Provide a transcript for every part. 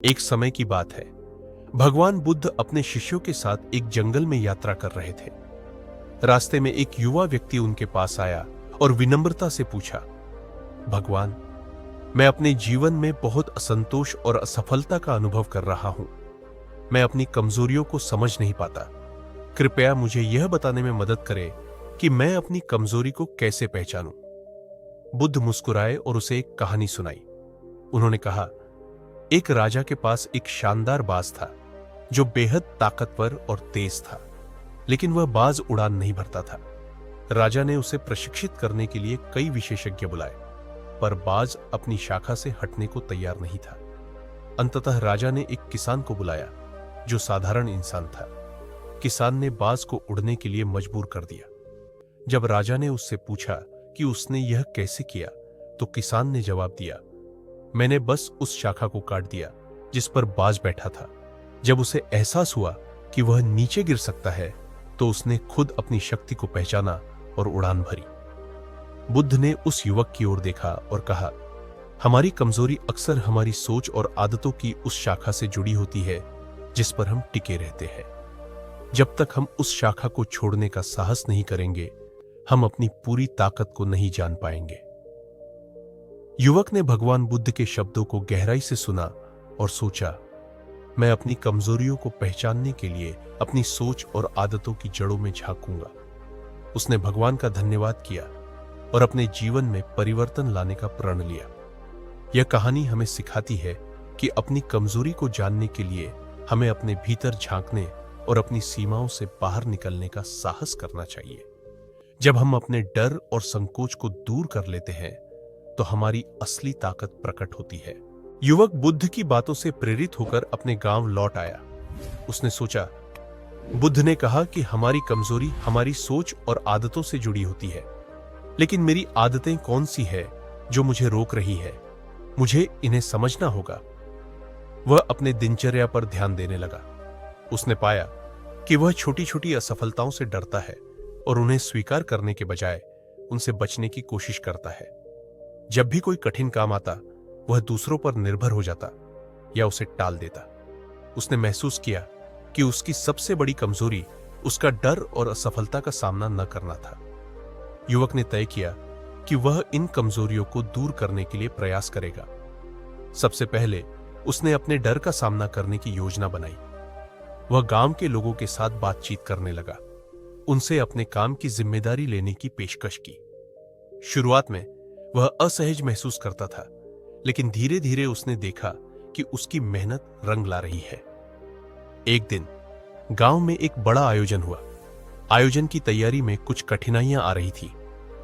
एक समय की बात है। भगवान बुद्ध अपने शिष्यों के साथ एक जंगल में यात्रा कर रहे थे। रास्ते में एक युवा व्यक्ति उनके पास आया और विनम्रता से पूछा, भगवान, मैं अपने जीवन में बहुत असंतोष और असफलता का अनुभव कर रहा हूं। मैं अपनी कमजोरियों को समझ नहीं पाता। कृपया मुझे यह बताने में मदद करें कि मैं अपनी कमजोरी को कैसे पहचानूं। बुद्ध मुस्कुराए और उसे एक कहानी सुनाई। उन्होंने कहा, एक राजा के पास एक शानदार बाज था जो बेहद ताकतवर और तेज था, लेकिन वह बाज उड़ान नहीं भरता था। राजा ने उसे प्रशिक्षित करने के लिए कई विशेषज्ञ बुलाए, पर बाज अपनी शाखा से हटने को तैयार नहीं था। अंततः राजा ने एक किसान को बुलाया जो साधारण इंसान था। किसान ने बाज को उड़ने के लिए मजबूर कर दिया। जब राजा ने उससे पूछा कि उसने यह कैसे किया, तो किसान ने जवाब दिया, मैंने बस उस शाखा को काट दिया जिस पर बाज बैठा था। जब उसे एहसास हुआ कि वह नीचे गिर सकता है, तो उसने खुद अपनी शक्ति को पहचाना और उड़ान भरी। बुद्ध ने उस युवक की ओर देखा और कहा, हमारी कमजोरी अक्सर हमारी सोच और आदतों की उस शाखा से जुड़ी होती है जिस पर हम टिके रहते हैं। जब तक हम उस शाखा को छोड़ने का साहस नहीं करेंगे, हम अपनी पूरी ताकत को नहीं जान पाएंगे। युवक ने भगवान बुद्ध के शब्दों को गहराई से सुना और सोचा, मैं अपनी कमजोरियों को पहचानने के लिए अपनी सोच और आदतों की जड़ों में झांकूंगा। उसने भगवान का धन्यवाद किया और अपने जीवन में परिवर्तन लाने का प्रण लिया। यह कहानी हमें सिखाती है कि अपनी कमजोरी को जानने के लिए हमें अपने भीतर झांकने और अपनी सीमाओं से बाहर निकलने का साहस करना चाहिए। जब हम अपने डर और संकोच को दूर कर लेते हैं, तो हमारी असली ताकत प्रकट होती है। युवक बुद्ध की बातों से प्रेरित होकर अपने गांव लौट आया। उसने सोचा, बुद्ध ने कहा कि हमारी कमजोरी हमारी सोच और आदतों से जुड़ी होती है, लेकिन मेरी आदतें कौन सी है जो मुझे रोक रही है? मुझे इन्हें समझना होगा। वह अपने दिनचर्या पर ध्यान देने लगा। उसने पाया कि वह छोटी छोटी असफलताओं से डरता है और उन्हें स्वीकार करने के बजाय उनसे बचने की कोशिश करता है। जब भी कोई कठिन काम आता, वह दूसरों पर निर्भर हो जाता या उसे टाल देता। उसने महसूस किया कि उसकी सबसे बड़ी कमजोरी उसका डर और असफलता का सामना न करना था। युवक ने तय किया कि वह इन कमजोरियों को दूर करने के लिए प्रयास करेगा। सबसे पहले उसने अपने डर का सामना करने की योजना बनाई। वह गांव के लोगों के साथ बातचीत करने लगा, उनसे अपने काम की जिम्मेदारी लेने की पेशकश की। शुरुआत में वह असहज महसूस करता था, लेकिन धीरे धीरे उसने देखा कि उसकी मेहनत रंग ला रही है। एक दिन गांव में एक बड़ा आयोजन हुआ। आयोजन की तैयारी में कुछ कठिनाइयां आ रही थी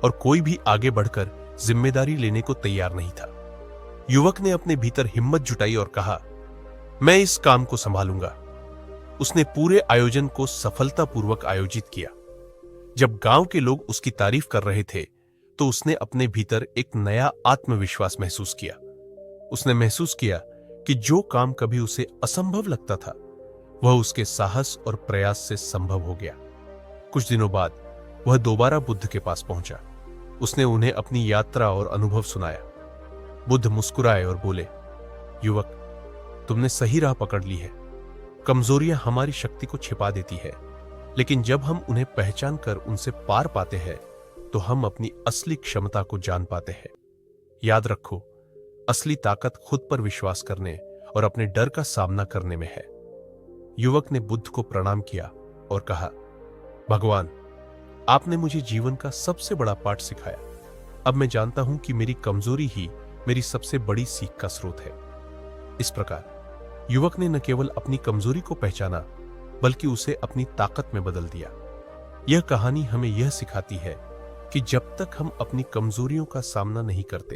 और कोई भी आगे बढ़कर जिम्मेदारी लेने को तैयार नहीं था। युवक ने अपने भीतर हिम्मत जुटाई और कहा, मैं इस काम को संभालूंगा। उसने पूरे आयोजन को सफलतापूर्वक आयोजित किया। जब गांव के लोग उसकी तारीफ कर रहे थे, तो उसने अपने भीतर एक नया आत्मविश्वास महसूस किया। उसने महसूस किया कि जो काम कभी उसे असंभव लगता था, वह उसके साहस और प्रयास से संभव हो गया। कुछ दिनों बाद वह दोबारा बुद्ध के पास पहुंचा। उसने उन्हें अपनी यात्रा और अनुभव सुनाया। बुद्ध मुस्कुराए और बोले, युवक, तुमने सही राह पकड़ ली है। कमजोरियां हमारी शक्ति को छिपा देती है, लेकिन जब हम उन्हें पहचान कर उनसे पार पाते हैं, तो हम अपनी असली क्षमता को जान पाते हैं। याद रखो, असली ताकत खुद पर विश्वास करने और अपने डर का सामना करने में है। युवक ने बुद्ध को प्रणाम किया और कहा, भगवान, आपने मुझे जीवन का सबसे बड़ा पाठ सिखाया। अब मैं जानता हूं कि मेरी कमजोरी ही मेरी सबसे बड़ी सीख का स्रोत है। इस प्रकार युवक ने न केवल अपनी कमजोरी को पहचाना, बल्कि उसे अपनी ताकत में बदल दिया। यह कहानी हमें यह सिखाती है कि जब तक हम अपनी कमजोरियों का सामना नहीं करते,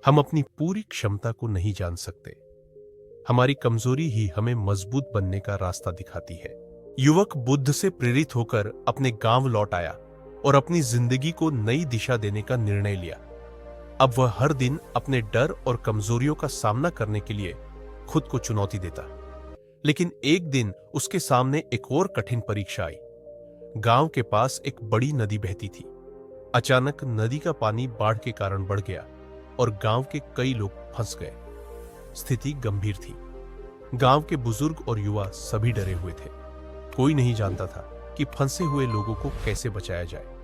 हम अपनी पूरी क्षमता को नहीं जान सकते। हमारी कमजोरी ही हमें मजबूत बनने का रास्ता दिखाती है। युवक बुद्ध से प्रेरित होकर अपने गांव लौट आया और अपनी जिंदगी को नई दिशा देने का निर्णय लिया। अब वह हर दिन अपने डर और कमजोरियों का सामना करने के लिए खुद को चुनौती देता। लेकिन एक दिन उसके सामने एक और कठिन परीक्षा आई। गांव के पास एक बड़ी नदी बहती थी। अचानक नदी का पानी बाढ़ के कारण बढ़ गया और गांव के कई लोग फंस गए। स्थिति गंभीर थी। गांव के बुजुर्ग और युवा सभी डरे हुए थे। कोई नहीं जानता था कि फंसे हुए लोगों को कैसे बचाया जाए।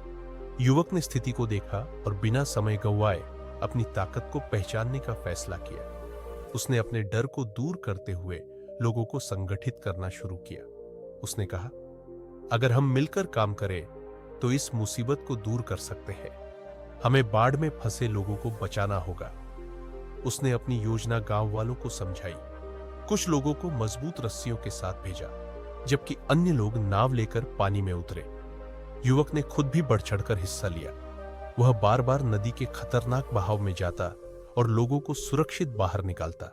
युवक ने स्थिति को देखा और बिना समय गंवाए अपनी ताकत को पहचानने का फैसला किया। उसने अपने डर को दूर करते हुए लोगों को संगठित करना शुरू किया। उसने कहा, अगर हम मिलकर काम करें तो इस मुसीबत को दूर कर सकते हैं। हमें बाढ़ में फंसे लोगों को बचाना होगा। उसने अपनी योजना गांव वालों को समझाई। कुछ लोगों को मजबूत रस्सियों के साथ भेजा, जबकि अन्य लोग नाव लेकर पानी में उतरे। युवक ने खुद भी बढ़ चढ़कर हिस्सा लिया। वह बार बार नदी के खतरनाक बहाव में जाता और लोगों को सुरक्षित बाहर निकालता।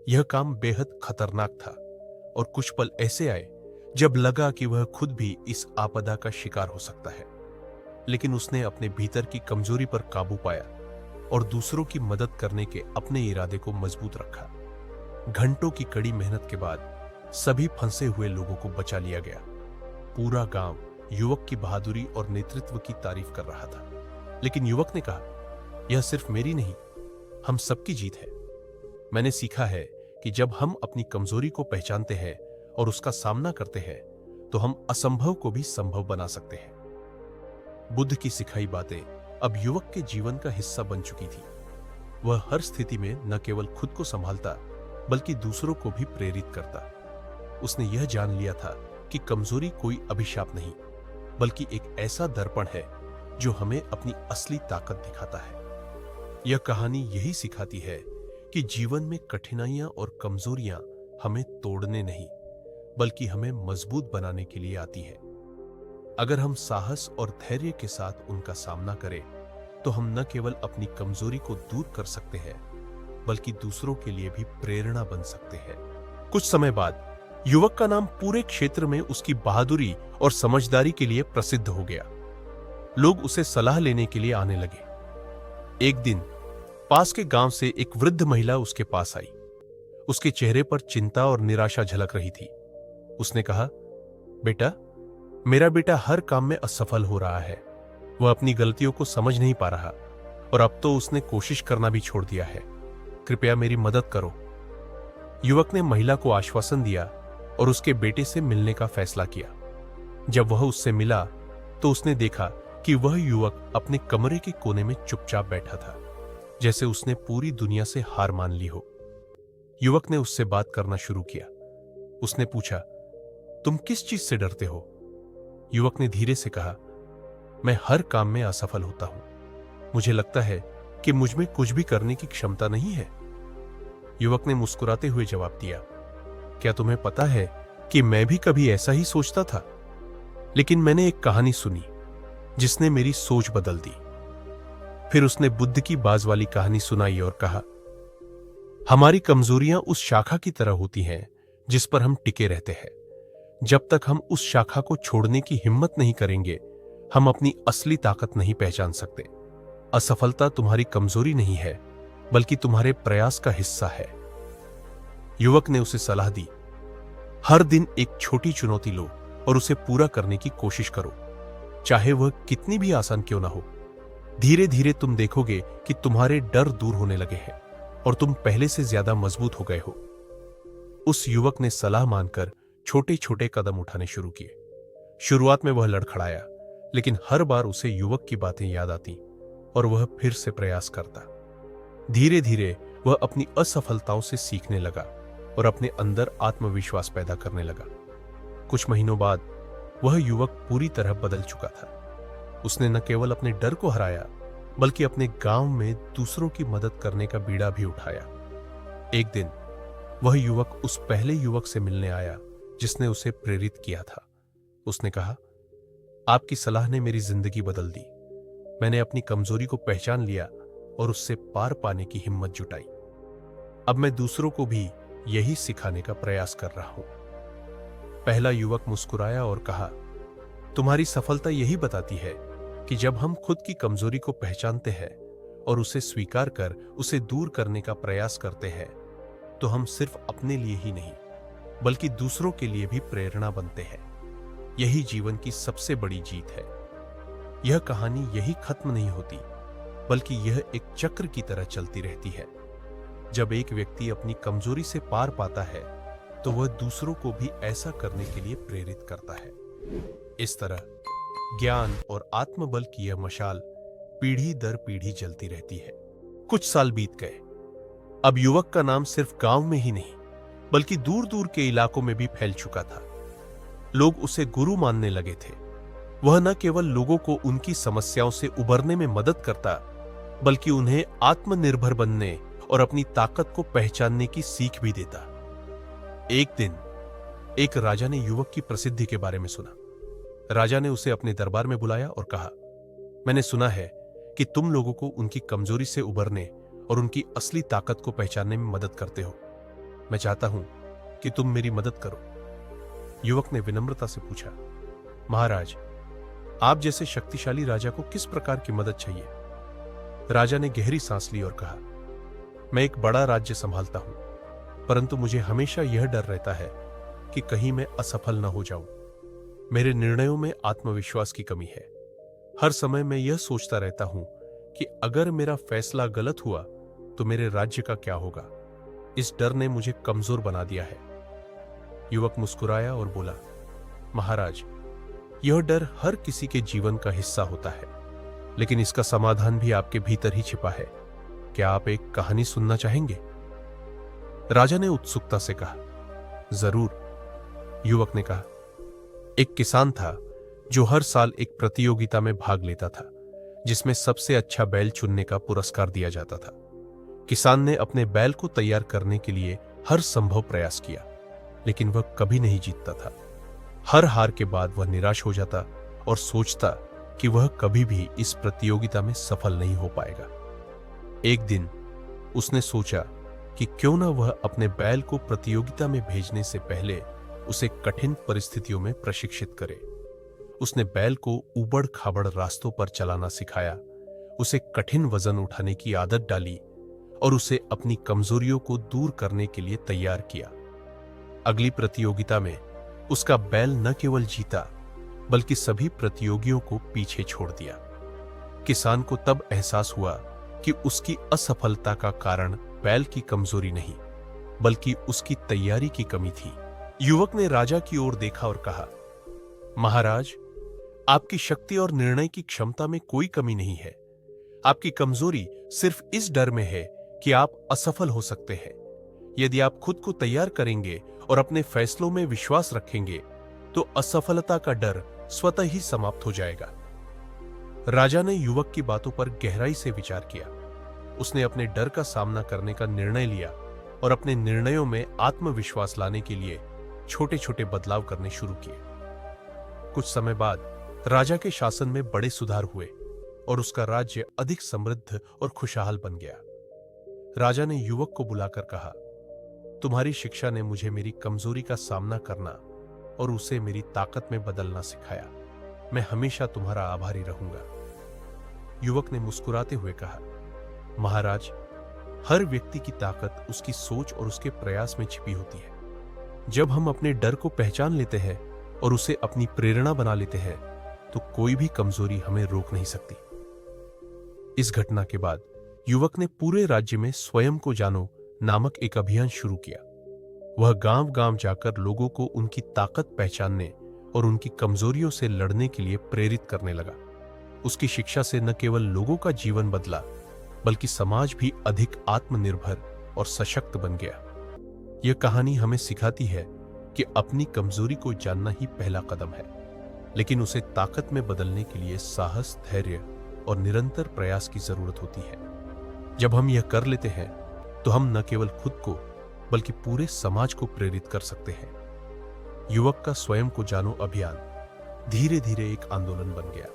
यह काम बेहद खतरनाक था और कुछ पल ऐसे आए जब लगा कि वह खुद भी इस आपदा का शिकार हो सकता है। लेकिन उसने अपने भीतर की कमजोरी पर काबू पाया और दूसरों की मदद करने के अपने इरादे को मजबूत रखा। घंटों की कड़ी मेहनत के बाद सभी फंसे हुए लोगों को बचा लिया गया। पूरा गांव युवक की बहादुरी और नेतृत्व की तारीफ कर रहा था। लेकिन युवक ने कहा, यह सिर्फ मेरी नहीं, हम सबकी जीत है। मैंने सीखा है कि जब हम अपनी कमजोरी को पहचानते हैं और उसका सामना करते हैं तो हम असंभव को भी संभव बना सकते हैं। बुद्ध की सिखाई बातें अब युवक के जीवन का हिस्सा बन चुकी थी। वह हर स्थिति में न केवल खुद को संभालता बल्कि दूसरों को भी प्रेरित करता। उसने यह जान लिया था कि कमजोरी कोई अभिशाप नहीं, बल्कि एक ऐसा दर्पण है जो हमें अपनी असली ताकत दिखाता है। यह कहानी यही सिखाती है कि जीवन में कठिनाइयां और कमजोरियां हमें तोड़ने नहीं, बल्कि हमें मजबूत बनाने के लिए आती है। अगर हम साहस और धैर्य के साथ उनका सामना करें तो हम न केवल अपनी कमजोरी को दूर कर सकते हैं, बल्कि दूसरों के लिए भी प्रेरणा बन सकते हैं। कुछ समय बाद युवक का नाम पूरे क्षेत्र में उसकी बहादुरी और समझदारी के लिए प्रसिद्ध हो गया। लोग उसे सलाह लेने के लिए आने लगे। एक दिन पास के गांव से एक वृद्ध महिला उसके पास आई। उसके चेहरे पर चिंता और निराशा झलक रही थी। उसने कहा, बेटा, मेरा बेटा हर काम में असफल हो रहा है। वह अपनी गलतियों को समझ नहीं पा रहा और अब तो उसने कोशिश करना भी छोड़ दिया है। कृपया मेरी मदद करो। युवक ने महिला को आश्वासन दिया और उसके बेटे से मिलने का फैसला किया। जब वह उससे मिला तो उसने देखा कि वह युवक अपने कमरे के कोने में चुपचाप बैठा था, जैसे उसने पूरी दुनिया से हार मान ली हो। युवक ने उससे बात करना शुरू किया। उसने पूछा, तुम किस चीज से डरते हो? युवक ने धीरे से कहा, मैं हर काम में असफल होता हूं। मुझे लगता है कि मुझ में कुछ भी करने की क्षमता नहीं है। युवक ने मुस्कुराते हुए जवाब दिया, क्या तुम्हें पता है कि मैं भी कभी ऐसा ही सोचता था, लेकिन मैंने एक कहानी सुनी जिसने मेरी सोच बदल दी। फिर उसने बुद्ध की बाज वाली कहानी सुनाई और कहा, हमारी कमजोरियां उस शाखा की तरह होती हैं जिस पर हम टिके रहते हैं। जब तक हम उस शाखा को छोड़ने की हिम्मत नहीं करेंगे, हम अपनी असली ताकत नहीं पहचान सकते। असफलता तुम्हारी कमजोरी नहीं है, बल्कि तुम्हारे प्रयास का हिस्सा है। युवक ने उसे सलाह दी, हर दिन एक छोटी चुनौती लो और उसे पूरा करने की कोशिश करो, चाहे वह कितनी भी आसान क्यों ना हो। धीरे धीरे तुम देखोगे कि तुम्हारे डर दूर होने लगे हैं और तुम पहले से ज्यादा मजबूत हो गए हो। उस युवक ने सलाह मानकर छोटे छोटे कदम उठाने शुरू किए। शुरुआत में वह लड़खड़ाया, लेकिन हर बार उसे युवक की बातें याद आती और वह फिर से प्रयास करता। धीरे धीरे वह अपनी असफलताओं से सीखने लगा और अपने अंदर आत्मविश्वास पैदा करने लगा। कुछ महीनों बाद वह युवक पूरी तरह बदल चुका था। उसने न केवल अपने डर को हराया, बल्कि अपने गांव में दूसरों की मदद करने का बीड़ा भी उठाया। एक दिन वह युवक उस पहले युवक से मिलने आया जिसने उसे प्रेरित किया था। उसने कहा, आपकी सलाह ने मेरी जिंदगी बदल दी। मैंने अपनी कमजोरी को पहचान लिया और उससे पार पाने की हिम्मत जुटाई। अब मैं दूसरों को भी यही सिखाने का प्रयास कर रहा हूं। पहला युवक मुस्कुराया और कहा, तुम्हारी सफलता यही बताती है कि जब हम खुद की कमजोरी को पहचानते हैं और उसे स्वीकार कर उसे दूर करने का प्रयास करते हैं, तो हम सिर्फ अपने लिए ही नहीं, बल्कि दूसरों के लिए भी प्रेरणा बनते हैं। यही जीवन की सबसे बड़ी जीत है। यह कहानी यही खत्म नहीं होती, बल्कि यह एक चक्र की तरह चलती रहती है। जब एक व्यक्ति अपनी कमजोरी से पार पाता है, तो वह दूसरों को भी ऐसा करने के लिए प्रेरित करता है। इस तरह ज्ञान और आत्मबल की यह मशाल पीढ़ी दर पीढ़ी जलती रहती है। कुछ साल बीत गए। अब युवक का नाम सिर्फ गांव में ही नहीं बल्कि दूर दूर के इलाकों में भी फैल चुका था। लोग उसे गुरु मानने लगे थे। वह न केवल लोगों को उनकी समस्याओं से उबरने में मदद करता बल्कि उन्हें आत्मनिर्भर बनने और अपनी ताकत को पहचानने की सीख भी देता। एक दिन एक राजा ने युवक की प्रसिद्धि के बारे में सुना। राजा ने उसे अपने दरबार में बुलाया और कहा, मैंने सुना है कि तुम लोगों को उनकी कमजोरी से उबरने और उनकी असली ताकत को पहचानने में मदद करते हो। मैं चाहता हूं कि तुम मेरी मदद करो। युवक ने विनम्रता से पूछा, महाराज, आप जैसे शक्तिशाली राजा को किस प्रकार की मदद चाहिए? राजा ने गहरी सांस ली और कहा, मैं एक बड़ा राज्य संभालता हूं, परंतु मुझे हमेशा यह डर रहता है कि कहीं मैं असफल न हो जाऊं। मेरे निर्णयों में आत्मविश्वास की कमी है। हर समय मैं यह सोचता रहता हूं कि अगर मेरा फैसला गलत हुआ तो मेरे राज्य का क्या होगा। इस डर ने मुझे कमजोर बना दिया है। युवक मुस्कुराया और बोला, महाराज, यह डर हर किसी के जीवन का हिस्सा होता है, लेकिन इसका समाधान भी आपके भीतर ही छिपा है। क्या आप एक कहानी सुनना चाहेंगे? राजा ने उत्सुकता से कहा, जरूर। युवक ने कहा, एक किसान था जो हर साल एक प्रतियोगिता में भाग लेता था जिसमें सबसे अच्छा बैल चुनने का पुरस्कार दिया जाता था। किसान ने अपने बैल को तैयार करने के लिए हर संभव प्रयास किया, लेकिन वह कभी नहीं जीतता था। हर हार के बाद वह निराश हो जाता और सोचता कि वह कभी भी इस प्रतियोगिता में सफल नहीं हो पाएगा। एक दिन उसने सोचा कि क्यों न वह अपने बैल को प्रतियोगिता में भेजने से पहले उसे कठिन परिस्थितियों में प्रशिक्षित करे। उसने बैल को ऊबड़ खाबड़ रास्तों पर चलाना सिखाया, उसे कठिन वजन उठाने की आदत डाली और उसे अपनी कमजोरियों को दूर करने के लिए तैयार किया। अगली प्रतियोगिता में उसका बैल न केवल जीता बल्कि सभी प्रतियोगियों को पीछे छोड़ दिया। किसान को तब एहसास हुआ कि उसकी असफलता का कारण बैल की कमजोरी नहीं बल्कि उसकी तैयारी की कमी थी। युवक ने राजा की ओर देखा और कहा, महाराज, आपकी शक्ति और निर्णय की क्षमता में कोई कमी नहीं है। आपकी कमजोरी सिर्फ इस डर में है कि आप असफल हो सकते हैं। यदि आप खुद को तैयार करेंगे और अपने फैसलों में विश्वास रखेंगे तो असफलता का डर स्वतः ही समाप्त हो जाएगा। राजा ने युवक की बातों पर गहराई से विचार किया। उसने अपने डर का सामना करने का निर्णय लिया और अपने निर्णयों में आत्मविश्वास लाने के लिए छोटे छोटे बदलाव करने शुरू किए। कुछ समय बाद राजा के शासन में बड़े सुधार हुए और उसका राज्य अधिक समृद्ध और खुशहाल बन गया। राजा ने युवक को बुलाकर कहा, तुम्हारी शिक्षा ने मुझे मेरी कमजोरी का सामना करना और उसे मेरी ताकत में बदलना सिखाया। मैं हमेशा तुम्हारा आभारी रहूंगा। युवक ने मुस्कुराते हुए कहा, महाराज, हर व्यक्ति की ताकत उसकी सोच और उसके प्रयास में छिपी होती है। जब हम अपने डर को पहचान लेते हैं और उसे अपनी प्रेरणा बना लेते हैं तो कोई भी कमजोरी हमें रोक नहीं सकती। इस घटना के बाद युवक ने पूरे राज्य में स्वयं को जानो नामक एक अभियान शुरू किया। वह गांव-गांव जाकर लोगों को उनकी ताकत पहचानने और उनकी कमजोरियों से लड़ने के लिए प्रेरित करने लगा। उसकी शिक्षा से न केवल लोगों का जीवन बदला बल्कि समाज भी अधिक आत्मनिर्भर और सशक्त बन गया। यह कहानी हमें सिखाती है कि अपनी कमजोरी को जानना ही पहला कदम है, लेकिन उसे ताकत में बदलने के लिए साहस, धैर्य और निरंतर प्रयास की जरूरत होती है। जब हम यह कर लेते हैं तो हम न केवल खुद को बल्कि पूरे समाज को प्रेरित कर सकते हैं। युवक का स्वयं को जानो अभियान धीरे धीरे एक आंदोलन बन गया।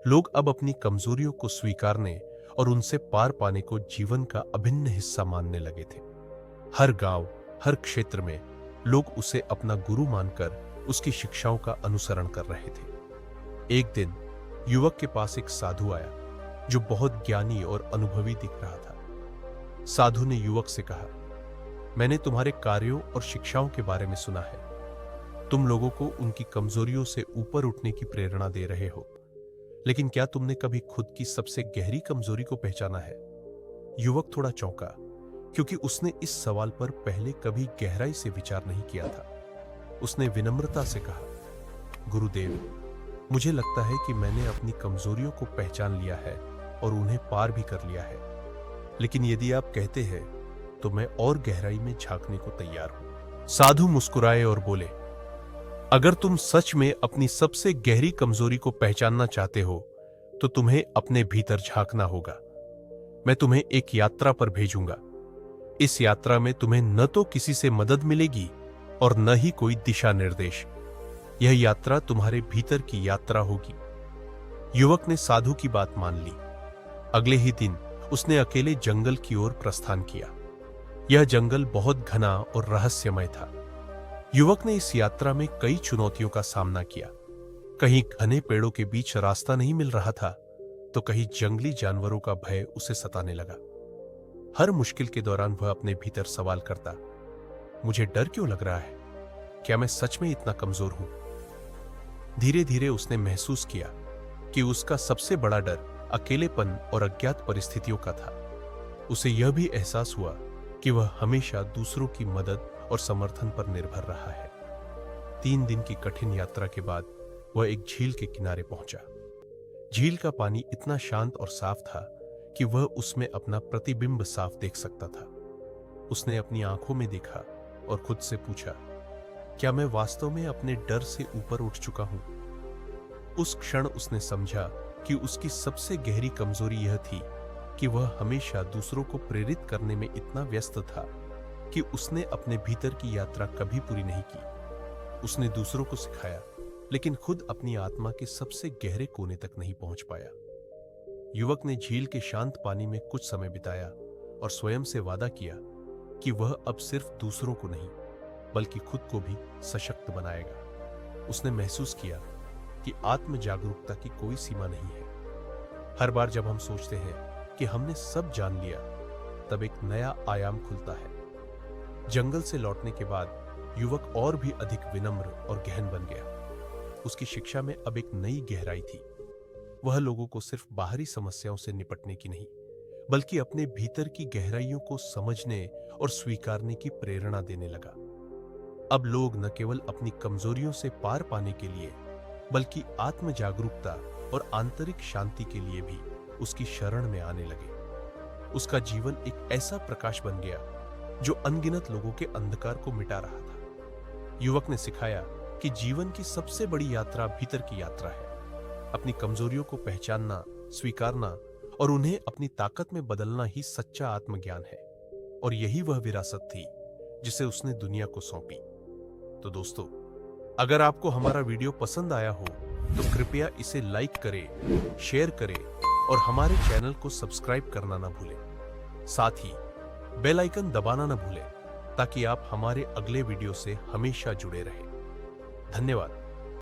लोग अब अपनी कमजोरियों को स्वीकारने और उनसे पार पाने को जीवन का अभिन्न हिस्सा मानने लगे थे। हर गांव, हर क्षेत्र में लोग उसे अपना गुरु मानकर उसकी शिक्षाओं का अनुसरण कर रहे थे। एक दिन युवक के पास एक साधु आया जो बहुत ज्ञानी और अनुभवी दिख रहा था। साधु ने युवक से कहा, मैंने तुम्हारे कार्यों और शिक्षाओं के बारे में सुना है। तुम लोगों को उनकी कमजोरियों से ऊपर उठने की प्रेरणा दे रहे हो, लेकिन क्या तुमने कभी खुद की सबसे गहरी कमजोरी को पहचाना है? युवक थोड़ा चौंका क्योंकि उसने इस सवाल पर पहले कभी गहराई से विचार नहीं किया था। उसने विनम्रता से कहा, गुरुदेव, मुझे लगता है कि मैंने अपनी कमजोरियों को पहचान लिया है और उन्हें पार भी कर लिया है, लेकिन यदि आप कहते हैं तो मैं और गहराई में झांकने को तैयार हूं। साधु मुस्कुराए और बोले, अगर तुम सच में अपनी सबसे गहरी कमजोरी को पहचानना चाहते हो तो तुम्हें अपने भीतर झांकना होगा। मैं तुम्हें एक यात्रा पर भेजूंगा। इस यात्रा में तुम्हें न तो किसी से मदद मिलेगी और न ही कोई दिशा निर्देश। यह यात्रा तुम्हारे भीतर की यात्रा होगी। युवक ने साधु की बात मान ली। अगले ही दिन उसने अकेले जंगल की ओर प्रस्थान किया। यह जंगल बहुत घना और रहस्यमय था। युवक ने इस यात्रा में कई चुनौतियों का सामना किया। कहीं घने पेड़ों के बीच रास्ता नहीं मिल रहा था, तो कहीं जंगली जानवरों का भय उसे सताने लगा। हर मुश्किल के दौरान वह अपने भीतर सवाल करता, मुझे डर क्यों लग रहा है? क्या मैं सच में इतना कमजोर हूं? धीरे धीरे उसने महसूस किया कि उसका सबसे बड़ा डर अकेलेपन और अज्ञात परिस्थितियों का था। उसे यह भी एहसास हुआ कि वह हमेशा दूसरों की मदद और समर्थन पर निर्भर रहा है। 3 दिन की कठिन यात्रा के बाद वह एक झील के किनारे पहुंचा। झील का पानी इतना शांत और साफ था कि वह उसमें अपना प्रतिबिंब साफ देख सकता था। उसने अपनी आंखों में देखा और खुद से पूछा, क्या मैं वास्तव में अपने डर से ऊपर उठ चुका हूं? उस क्षण उसने समझा कि उसकी सबसे गहरी कमजोरी यह थी कि वह हमेशा दूसरों को प्रेरित करने में इतना व्यस्त था कि उसने अपने भीतर की यात्रा कभी पूरी नहीं की। उसने दूसरों को सिखाया, लेकिन खुद अपनी आत्मा के सबसे गहरे कोने तक नहीं पहुंच पाया। युवक ने झील के शांत पानी में कुछ समय बिताया और स्वयं से वादा किया कि वह अब सिर्फ दूसरों को नहीं, बल्कि खुद को भी सशक्त बनाएगा। उसने महसूस किया कि आत्म जागरूकता की कोई सीमा नहीं है। हर बार जब हम सोचते हैं कि हमने सब जान लिया, तब एक नया आयाम खुलता है। जंगल से लौटने के बाद युवक और भी अधिक विनम्र और गहन बन गया। उसकी शिक्षा में अब एक नई गहराई थी। वह लोगों को सिर्फ बाहरी समस्याओं से निपटने की नहीं, बल्कि अपने भीतर की गहराइयों को समझने और स्वीकारने की प्रेरणा देने लगा। अब लोग न केवल अपनी कमजोरियों से पार पाने के लिए, बल्कि आत्म जागरूकता और आंतरिक शांति के लिए भी उसकी शरण में आने लगे। उसका जीवन एक ऐसा प्रकाश बन गया जो अनगिनत लोगों के अंधकार को मिटा रहा था। युवक ने सिखाया कि जीवन की सबसे बड़ी यात्रा भीतर की यात्रा है। अपनी कमजोरियों को पहचानना, स्वीकारना और उन्हें अपनी ताकत में बदलना ही सच्चा आत्मज्ञान है। और यही वह विरासत थी जिसे उसने दुनिया को सौंपी। तो दोस्तों, अगर आपको हमारा वीडियो पसंद आया हो तो कृपया इसे लाइक करें, शेयर करें और हमारे चैनल को सब्सक्राइब करना ना भूलें। साथ ही बेल आइकन दबाना ना भूलें ताकि आप हमारे अगले वीडियो से हमेशा जुड़े रहें। धन्यवाद।